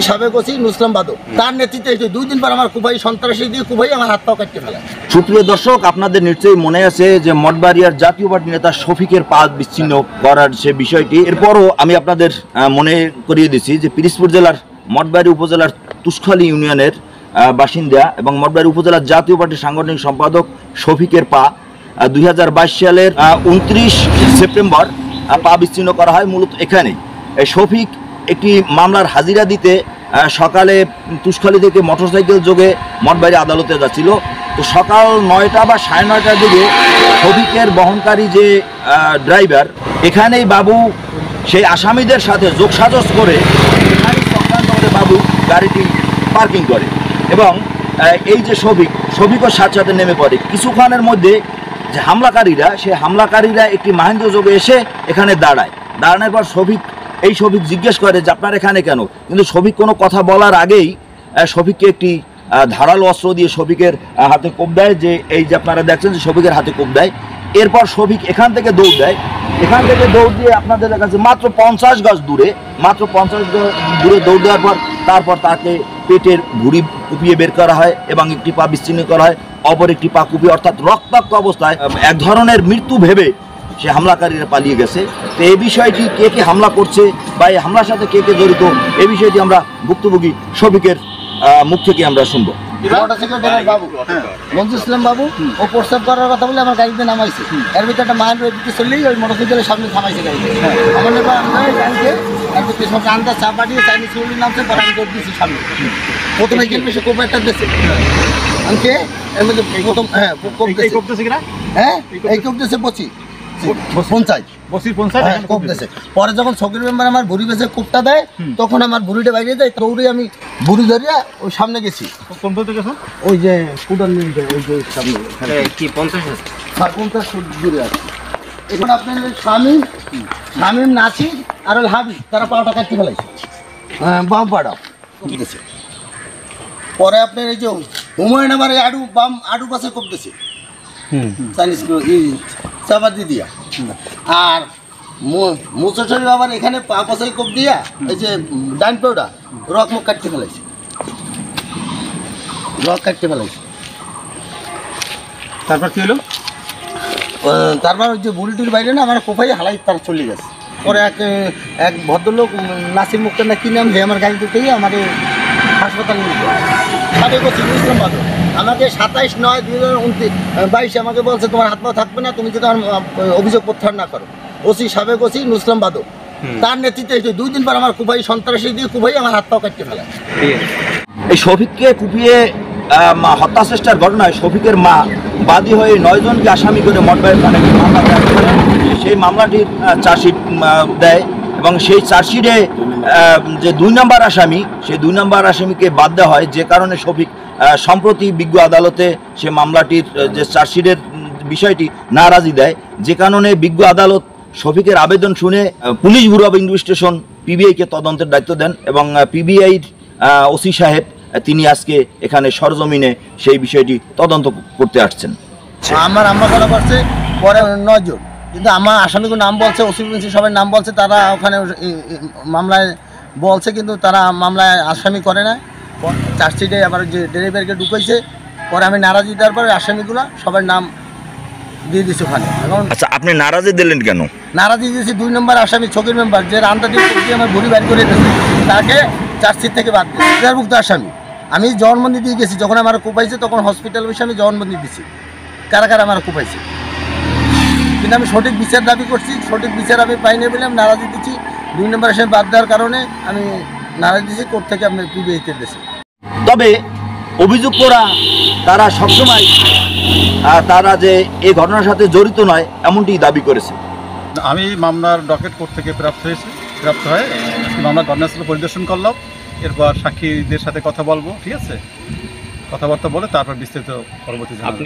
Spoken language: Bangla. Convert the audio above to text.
সাবেক ওসি নুসলাম বাদক তার নেতৃত্বে 2 দিন পর আমার কুপাই সন্ত্রাসী দিয়ে কুপাই আমার হাত পা কাটতে ফেলে। সুপ্রিয় দর্শক, আপনাদের নিশ্চয়ই মনে আছে যে মঠবাড়িয়ার জাতীয় পার্টি নেতা শফিকের পা বিচ্ছিন্ন করার সে বিষয়টি। এরপরও আমি আপনাদের মনে করিয়ে দিচ্ছি যে পিরোজপুর জেলার মঠবাড়ি উপজেলার তুষখালী ইউনিয়নের বাসিন্দা এবং মঠবাড়ি উপজেলার জাতীয় পার্টির সাংগঠনিক সম্পাদক শফিকের পা 2022 সালের 29 সেপ্টেম্বর পা বিচ্ছিন্ন করা হয়। মূলত এখানে শফিক একটি মামলার হাজিরা দিতে সকালে তুষখালী থেকে মোটরসাইকেল যোগে মঠবাড়ি আদালতে যাচ্ছিল। তো সকাল 9টা বা 9:30টার দিকে শফিকের বহনকারী যে ড্রাইভার এখানেই বাবু সেই আসামিদের সাথে যোগসাজশ করে বাবু গাড়িটি পার্কিং করে এবং এই যে শফিকও সাথে সাথে নেমে পড়ে। কিছুক্ষণের মধ্যে যে হামলাকারীরা একটি মাহেন্দ্র যোগে এসে এখানে দাঁড়ানোর পর শফিক জিজ্ঞেস করে যে আপনার এখানে কেন, কিন্তু শফিক কোনো কথা বলার আগেই শফিককে একটি ধারালো অস্ত্র দিয়ে শফিকের হাতে কোপ দেয়। যে এই যে আপনারা দেখছেন যে শফিকের হাতে কোপ দেয়। এরপর শফিক এখান থেকে দৌড় দৌড় দিয়ে আপনাদের কাছে মাত্র 50 গজ দূরে দৌড় দেওয়ার পর তারপর তাকে পেটের ভুঁড়ি কুপিয়ে বের করা হয় এবং একটি পা বিচ্ছিন্ন করা হয়, অপর একটি পা কুপিয়ে অর্থাৎ রক্তাক্ত অবস্থায় এক ধরনের মৃত্যু ভেবে সে হামলাকারীরা পালিয়ে গেছে। তো এই বিষয়টি কে হামলা করছে বা এই হামলার সাথে কে জড়িত এই বিষয়টি আমরা ভুক্তভোগী শফিকের মুখ থেকে আমরা শুনবো। ইসলাম বাবু ও প্রস্তাব করার কথা বলে আমার গাড়িতে নামাইছে, এর ভিতরে একটা মায়ের দিতে চললেই ওই মোটরসাইকেলের সামনে থামাইছে গাড়িতে। আমার গাড়িতে আন্দাজ চা পাঠিয়ে চাইনিজ নামছে, পরে আমি দৌড় দিয়েছি সামনে। প্রথমে গেলে সে কোপ একটা দিচ্ছে আমাকে, এর মধ্যে প্রথম এই কোপ দিয়েছে 25 পরে যখন শোকের মেম্বার আমার ভুড়ি বেঁচে কোপটা দেয় তখন আমার ভুড়িটা বাইরে যায়, দৌড়ে আমি ভুড়ি ধরিয়া ওই সামনে গেছি। ওই যে ফুটার ওই যে সামনে কি 50 ফুট দূরে আছে। এখন আপনার শামীম নাসির আর ওই হাবি তারা পাওয়াটা কাটতে ফেলাইছে, বাম পাড়া গেছে। পরে আপনার এই যে হুমায়ুন আমার আডু পাশে কোপতেছে চাইনিজ চাপাতি দিয়া, আর মুসরি আবার এখানে পাশাই কোপ দিয়া এই যে ডাইন পেউডা রক কাটতে ফেলাইছে। তারপর কি হলো? তারপর ওই যে বুড়িটির বাইরে না আমার কোপাই হালাই তার চলে গেছে। পরে এক ভদ্রলোক নাসির মুক্তার না কি নাম হে আমার গাড়ি দুটেই আমার হাসপাতালে নিয়ে সাবেক ওসি নুসলাম বাদক আমাকে 27/9/2022 আমাকে বলছে তোমার হাত পা থাকবে না তুমি যদি আমার অভিযোগ প্রত্যাহার না করো। ওসি সাবেক ওসি নুসলাম বাদক তার নেতৃত্বে 2 দিন পর আমার কুপাই সন্ত্রাসী দিয়ে কুপাই আমার হাত পা কাটতে ফেলে। এই শফিককে কুপিয়ে হত্যা চেষ্টার ঘটনায় শফিকের মা বাদী হয়ে 9 জনকে আসামি করে মঠবাড়ি থানায় মামলা দায়ের করেন। সেই মামলাটির চার্জশিট দেয় এবং সেই চার্জশিটে যে 2 নম্বর আসামি সেই 2 নম্বর আসামিকে বাদ দেওয়া হয়, যে কারণে শফিক সম্প্রতি বিজ্ঞ আদালতে সে মামলাটির যে চার্জশিটের বিষয়টি নারাজি দেয়, যে কারণে বিজ্ঞ আদালত শফিকের আবেদন শুনে পুলিশ ব্যুরো অব ইনভেস্টিগেশন পিবিআইকে তদন্তের দায়িত্ব দেন এবং পিবিআইর ওসি সাহেব তিনি আজকে এখানে সরজমিনে সেই বিষয়টি তদন্ত করতে আসছেন। আমার আম্মা করা করছে পরে 9 জন, কিন্তু আমার আসামিগুলোর নাম বলছে, ওসি সবাই নাম বলছে, তারা ওখানে মামলায় বলছে কিন্তু তারা মামলায় আসামি করে না। চার্জশিটে আবার যে ড্রাইভারকে ঢুকাইছে, পরে আমি নারাজি দেওয়ার পরে আসামিগুলো সবার নাম দিয়ে দিচ্ছি ওখানে। এখন আচ্ছা, আপনি নারাজি দিলেন কেন? নারাজি দিয়েছি 2 নম্বর আসামি ছকির মেম্বার যে রান্দাদিন দিয়ে আমার ভুড়ি বাইর করে দিয়েছে, তাকে চার্জশিট থেকে বাদ দিয়েছে। বিচারভুক্ত আসামি আমি জবানবন্দি দিয়ে গেছি, যখন আমার কোপাইছে তখন হসপিটাল বসে আমি জবানবন্দি দিচ্ছি কারা আমার কোপাইছে, কিন্তু আমি সঠিক বিচার দাবি করছি, সঠিক বিচার আমি পাইনি বলে আমি নারাজি দিচ্ছি। 2 নম্বর আসামি বাদ দেওয়ার কারণে আমি নারাজি দিচ্ছি, কোর্ট থেকে আমি পিবিআইতে দিয়েছি। তবে অভিযুক্তরা তারা সবসময় তারা যে এই ঘটনার সাথে জড়িত নয় এমনটি দাবি করেছে। আমি মামলার ডকেট কোর্ট থেকে প্রাপ্ত হয়ে মামলার ঘটনাস্থল পরিদর্শন করলাম। এরপর সাক্ষীদের সাথে কথা বলবো, ঠিক আছে, কথাবার্তা বলে তারপর বিস্তারিত পরবর্তী জানাবো।